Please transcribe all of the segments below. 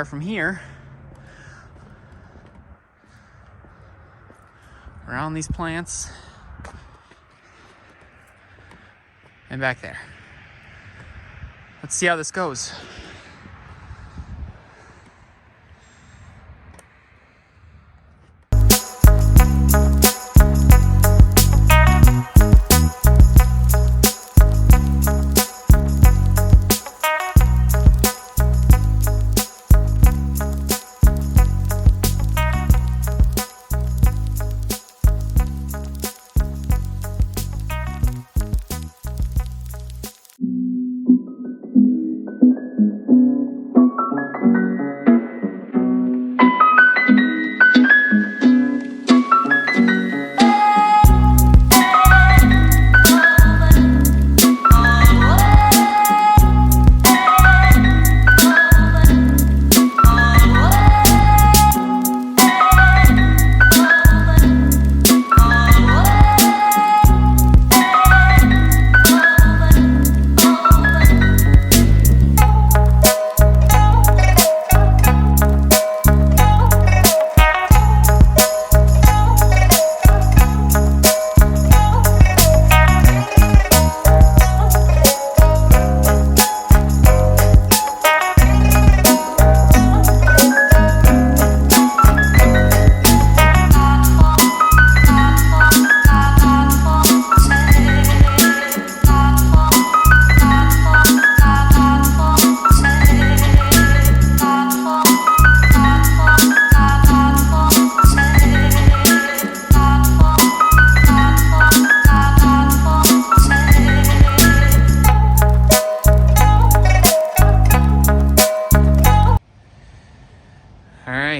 start from here. Around these plants. And back there. Let's see how this goes.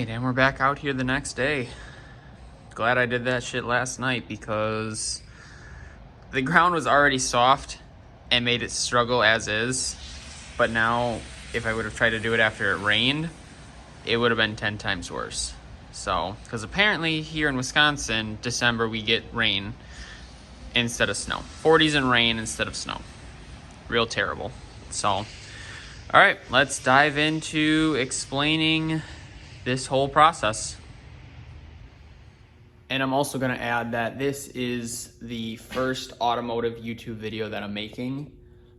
And we're back out here the next day. Glad I did that shit last night because the ground was already soft and made it struggle as is. But now, if I would have tried to do it after it rained, it would have been 10 times worse. So, because apparently here in Wisconsin, December we get rain instead of snow. 40s and rain instead of snow. Real terrible. So, all right, let's dive into explaining this whole process. And I'm also gonna add that this is the first automotive YouTube video that I'm making.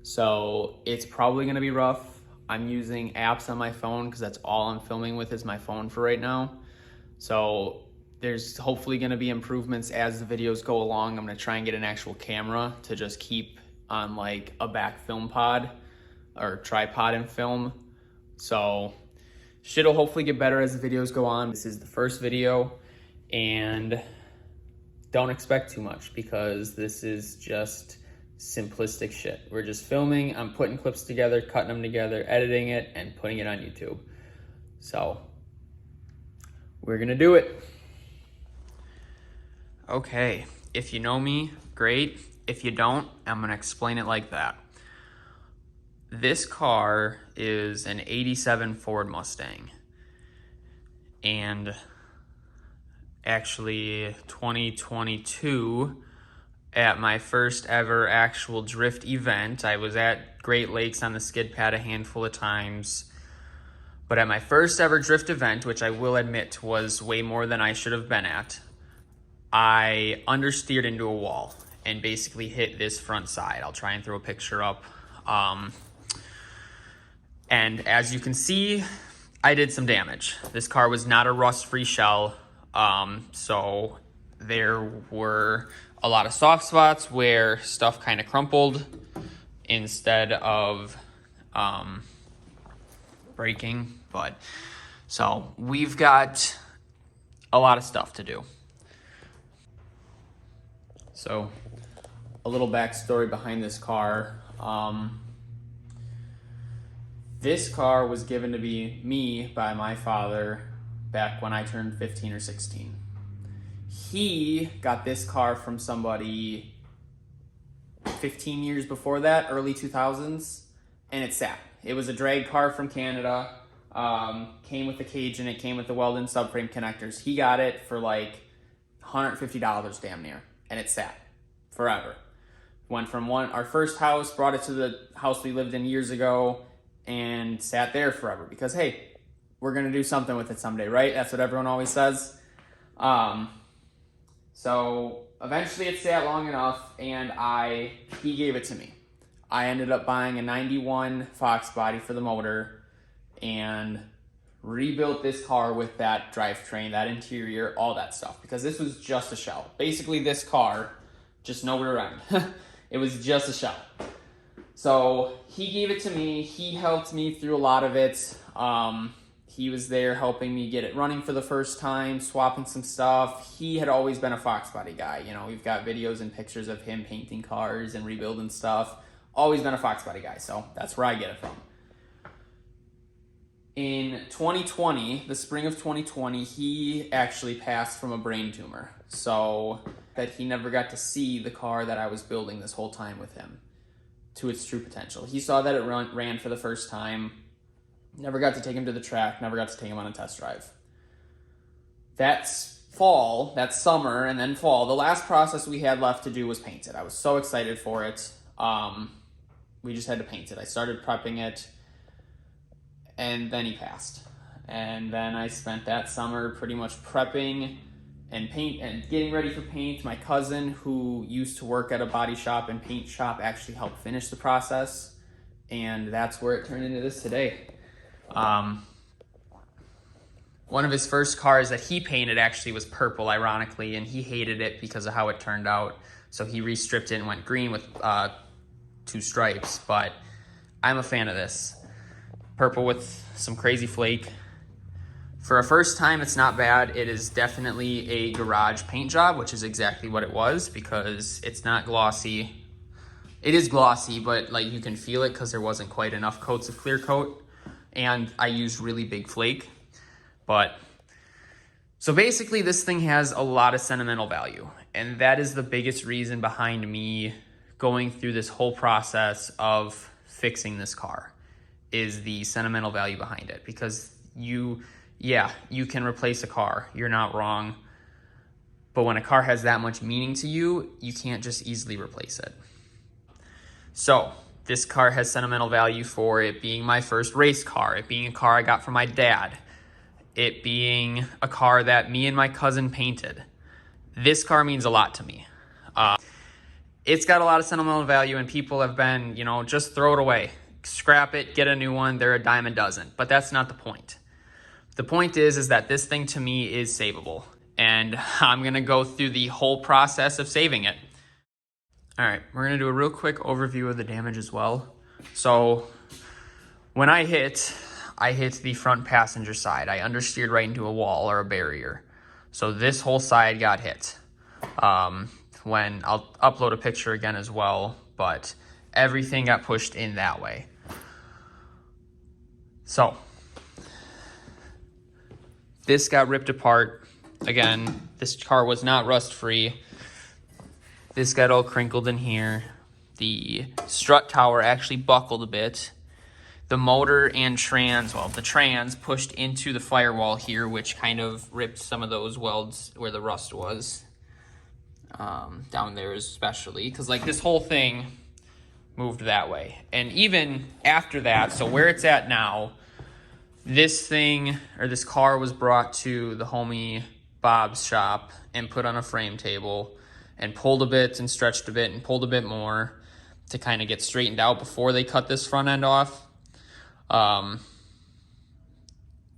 So it's probably gonna be rough. I'm using apps on my phone because that's all I'm filming with is my phone for right now. So there's hopefully gonna be improvements as the videos go along. I'm gonna try and get an actual camera to just keep on like a back film pod or tripod and film. So shit'll hopefully get better as the videos go on. This is the first video and don't expect too much because this is just simplistic shit. We're just filming, I'm putting clips together, cutting them together, editing it, and putting it on YouTube. So we're gonna do it. Okay, if you know me, great. If you don't, I'm gonna explain it like that. This car is an 87 Ford Mustang. And actually 2022, at my first ever actual drift event, I was at Great Lakes on the skid pad a handful of times. But at my first ever drift event, which I will admit was way more than I should have been at, I understeered into a wall and basically hit this front side. I'll try and throw a picture up. And as you can see, I did some damage. This car was not a rust-free shell, so there were a lot of soft spots where stuff kind of crumpled instead of breaking. But so we've got a lot of stuff to do. So a little backstory behind this car. This car was given to me by my father back when I turned 15 or 16. He got this car from somebody 15 years before that, early 2000s, and it sat. It was a drag car from Canada, came with the cage in it, came with the Weldon subframe connectors. He got it for like $150 damn near, and it sat forever. Went from our first house, brought it to the house we lived in years ago, and sat there forever because, hey, we're gonna do something with it someday, right? That's what everyone always says. So eventually it sat long enough, and he gave it to me. I ended up buying a 91 Fox body for the motor and rebuilt this car with that drivetrain, that interior, all that stuff, because this was just a shell. Basically this car, just no rear end. It was just a shell. So he gave it to me. He helped me through a lot of it. He was there helping me get it running for the first time, swapping some stuff. He had always been a Fox body guy. You know, we've got videos and pictures of him painting cars and rebuilding stuff. Always been a Fox body guy, so that's where I get it from. In 2020, the spring of 2020, he actually passed from a brain tumor. So that he never got to see the car that I was building this whole time with him to its true potential. He saw that it ran for the first time. Never got to take him to the track, never got to take him on a test drive. That's summer, and then fall. The last process we had left to do was paint it. I was so excited for it. We just had to paint it. I started prepping it, and then he passed. And then I spent that summer pretty much prepping and paint and getting ready for paint. My cousin, who used to work at a body shop and paint shop, actually helped finish the process, and that's where it turned into this today. One of his first cars that he painted actually was purple, ironically, and he hated it because of how it turned out. So he restripped it and went green with 2 stripes, but I'm a fan of this. Purple with some crazy flake. For a first time, it's not bad. It is definitely a garage paint job, which is exactly what it was, because it's not glossy. It is glossy, but like you can feel it because there wasn't quite enough coats of clear coat. And I used really big flake. But so basically this thing has a lot of sentimental value, and that is the biggest reason behind me going through this whole process of fixing this car, is the sentimental value behind it. Because you can replace a car, you're not wrong, but when a car has that much meaning to you, you can't just easily replace it. So this car has sentimental value for it being my first race car, it being a car I got from my dad, it being a car that me and my cousin painted. This car means a lot to me. It's got a lot of sentimental value, and people have been, just throw it away, scrap it, get a new one, they're a dime a dozen. But that's not the point. The point is that this thing to me is savable, and I'm gonna go through the whole process of saving it. All right, we're gonna do a real quick overview of the damage as well. So when I hit the front passenger side. I understeered right into a wall or a barrier. So this whole side got hit. When I'll upload a picture again as well, but everything got pushed in that way. So this got ripped apart. Again, this car was not rust free. This got all crinkled in here. The strut tower actually buckled a bit. The motor and the trans pushed into the firewall here, which kind of ripped some of those welds where the rust was. Down there especially, because like this whole thing moved that way. And even after that, so where it's at now, this car was brought to the homie Bob's shop and put on a frame table and pulled a bit and stretched a bit and pulled a bit more to kind of get straightened out before they cut this front end off.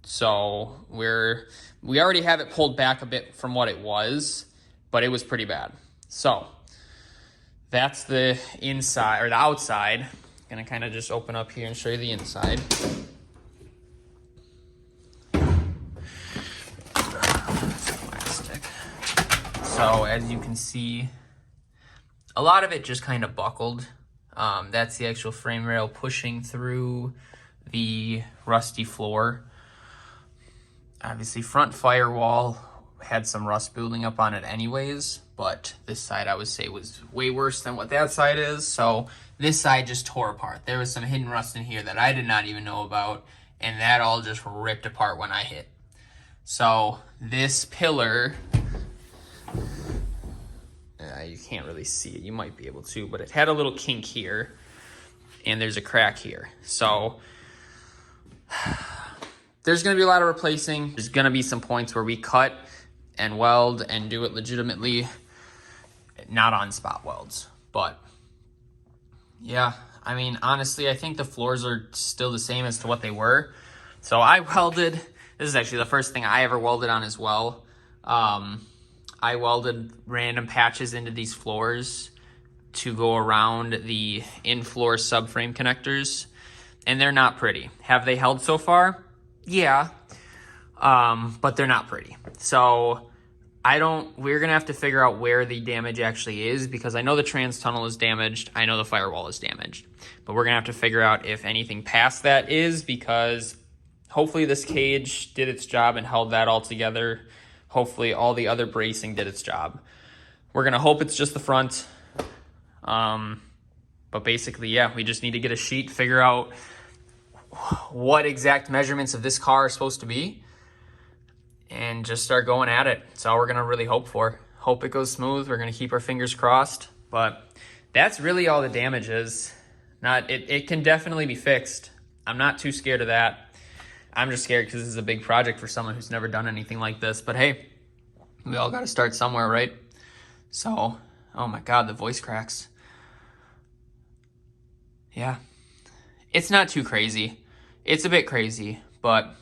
So we already have it pulled back a bit from what it was, but it was pretty bad. So that's the inside or the outside. I'm gonna kind of just open up here and show you the inside. Plastic. So as you can see, a lot of it just kind of buckled. That's the actual frame rail pushing through the rusty floor. Obviously front firewall had some rust building up on it anyways, but this side I would say was way worse than what that side is. So this side just tore apart. There was some hidden rust in here that I did not even know about, and that all just ripped apart when I hit. So this pillar, you can't really see it, you might be able to, but it had a little kink here and there's a crack here. So there's gonna be a lot of replacing. There's gonna be some points where we cut and weld and do it legitimately, not on spot welds. But yeah, I mean, honestly, I think the floors are still the same as to what they were. So I welded, this is actually the first thing I ever welded on as well. I welded random patches into these floors to go around the in-floor subframe connectors, and they're not pretty. Have they held so far? Yeah, but they're not pretty. So we're gonna have to figure out where the damage actually is, because I know the trans tunnel is damaged, I know the firewall is damaged, but we're gonna have to figure out if anything past that is, because hopefully this cage did its job and held that all together. Hopefully all the other bracing did its job. We're gonna hope it's just the front. But basically, yeah, we just need to get a sheet, figure out what exact measurements of this car are supposed to be, and just start going at it. That's all we're gonna really hope for. Hope it goes smooth. We're gonna keep our fingers crossed, but that's really all the damage is. It can definitely be fixed. I'm not too scared of that. I'm just scared because this is a big project for someone who's never done anything like this. But hey, we all got to start somewhere, right? So, oh my God, the voice cracks. Yeah, it's not too crazy. It's a bit crazy, but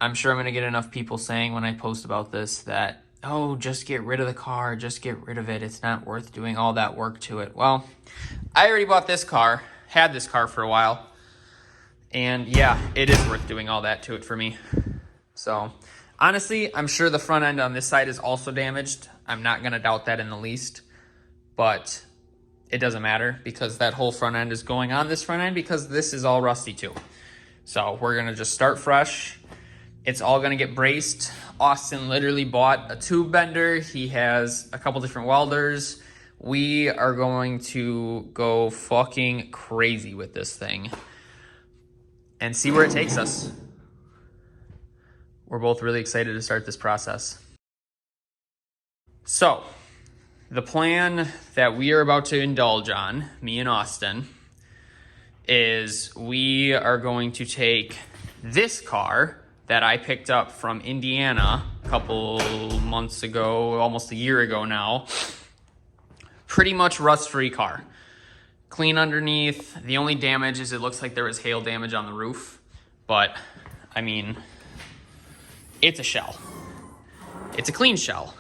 I'm sure I'm going to get enough people saying when I post about this that, oh, just get rid of the car, just get rid of it. It's not worth doing all that work to it. Well, I already bought this car, had this car for a while. And yeah, it is worth doing all that to it for me. So honestly, I'm sure the front end on this side is also damaged. I'm not gonna doubt that in the least, but it doesn't matter because that whole front end is going on this front end because this is all rusty too. So we're gonna just start fresh. It's all gonna get braced. Austin literally bought a tube bender. He has a couple different welders. We are going to go fucking crazy with this thing and see where it takes us. We're both really excited to start this process. So, the plan that we are about to indulge on, me and Austin, is we are going to take this car that I picked up from Indiana a couple months ago, almost a year ago now. Pretty much rust-free car. Clean underneath. The only damage is it looks like there was hail damage on the roof. But, I mean, it's a shell. It's a clean shell.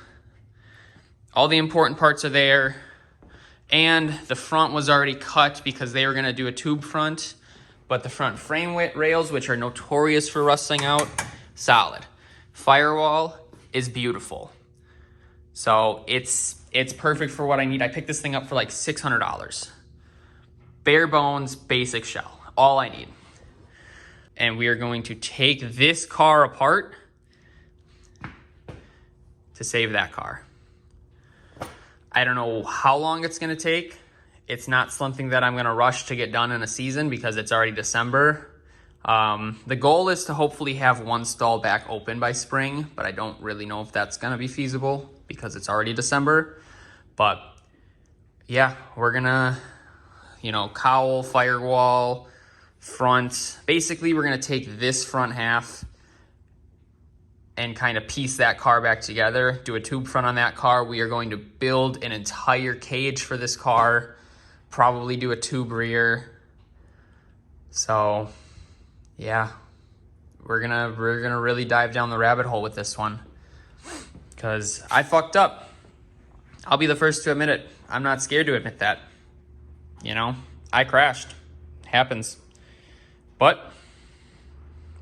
All the important parts are there. And the front was already cut because they were going to do a tube front. But the front frame rails, which are notorious for rusting out, solid. Firewall is beautiful. So it's perfect for what I need. I picked this thing up for like $600. Bare bones, basic shell, all I need. And we are going to take this car apart to save that car. I don't know how long it's gonna take. It's not something that I'm gonna rush to get done in a season because it's already December. The goal is to hopefully have one stall back open by spring, but I don't really know if that's gonna be feasible because it's already December. But yeah, we're gonna, cowl, firewall, front. Basically, we're gonna take this front half and kind of piece that car back together, do a tube front on that car. We are going to build an entire cage for this car, probably do a tube rear. So yeah, we're gonna really dive down the rabbit hole with this one because I fucked up. I'll be the first to admit it. I'm not scared to admit that. I crashed. Happens. But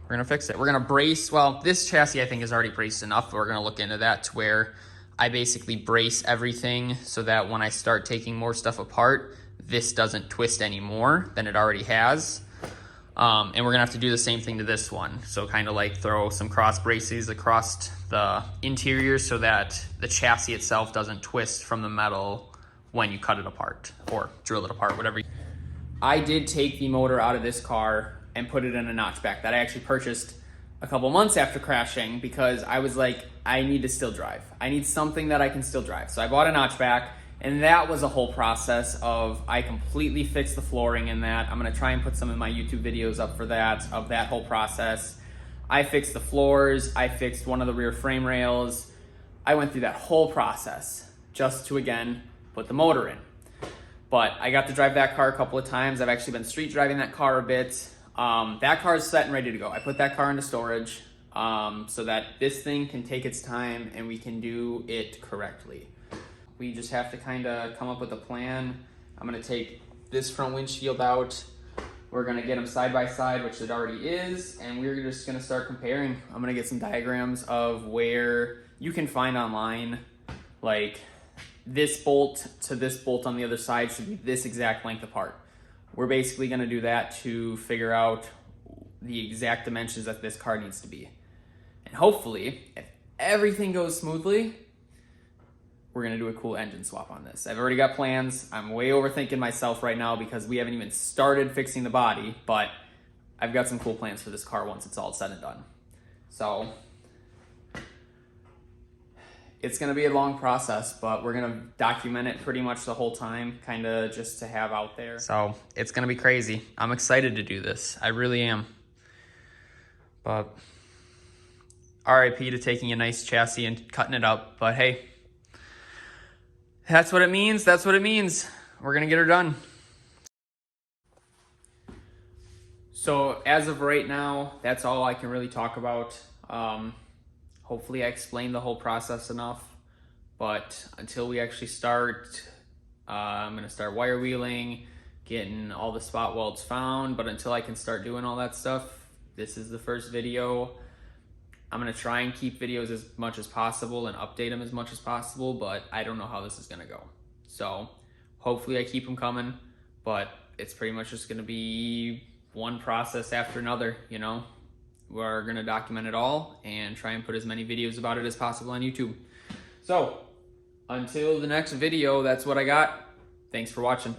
we're gonna fix it. We're gonna brace. Well, this chassis I think is already braced enough. We're gonna look into that to where I basically brace everything so that when I start taking more stuff apart, this doesn't twist any more than it already has. And we're gonna have to do the same thing to this one. So kind of like throw some cross braces across the interior so that the chassis itself doesn't twist from the metal when you cut it apart or drill it apart, whatever. I did take the motor out of this car and put it in a notchback that I actually purchased a couple months after crashing because I was like, I need to still drive. I need something that I can still drive. So I bought a notchback, and that was a whole process of I completely fixed the flooring in that. I'm gonna try and put some of my YouTube videos up for that, of that whole process. I fixed the floors, I fixed one of the rear frame rails. I went through that whole process just to, again, put the motor in. But I got to drive that car a couple of times. I've actually been street driving that car a bit. That car is set and ready to go. I put that car into storage so that this thing can take its time and we can do it correctly. We just have to kind of come up with a plan. I'm gonna take this front windshield out. We're gonna get them side by side, which it already is, and we're just gonna start comparing. I'm gonna get some diagrams of where you can find online, like this bolt to this bolt on the other side should be this exact length apart. We're basically gonna do that to figure out the exact dimensions that this car needs to be. And hopefully, if everything goes smoothly, we're gonna do a cool engine swap on this. I've already got plans. I'm way overthinking myself right now because we haven't even started fixing the body, but I've got some cool plans for this car once it's all said and done. So it's gonna be a long process, but we're gonna document it pretty much the whole time, kinda just to have out there. So it's gonna be crazy. I'm excited to do this. I really am. But RIP to taking a nice chassis and cutting it up, but hey, that's what it means. That's what it means. We're gonna get her done. So as of right now, that's all I can really talk about. Hopefully I explained the whole process enough, but until we actually start, I'm gonna start wire wheeling, getting all the spot welds found, but until I can start doing all that stuff, this is the first video. I'm gonna try and keep videos as much as possible and update them as much as possible, but I don't know how this is gonna go. So hopefully I keep them coming, but it's pretty much just gonna be one process after another, you know? We're gonna document it all and try and put as many videos about it as possible on YouTube. So until the next video, that's what I got. Thanks for watching.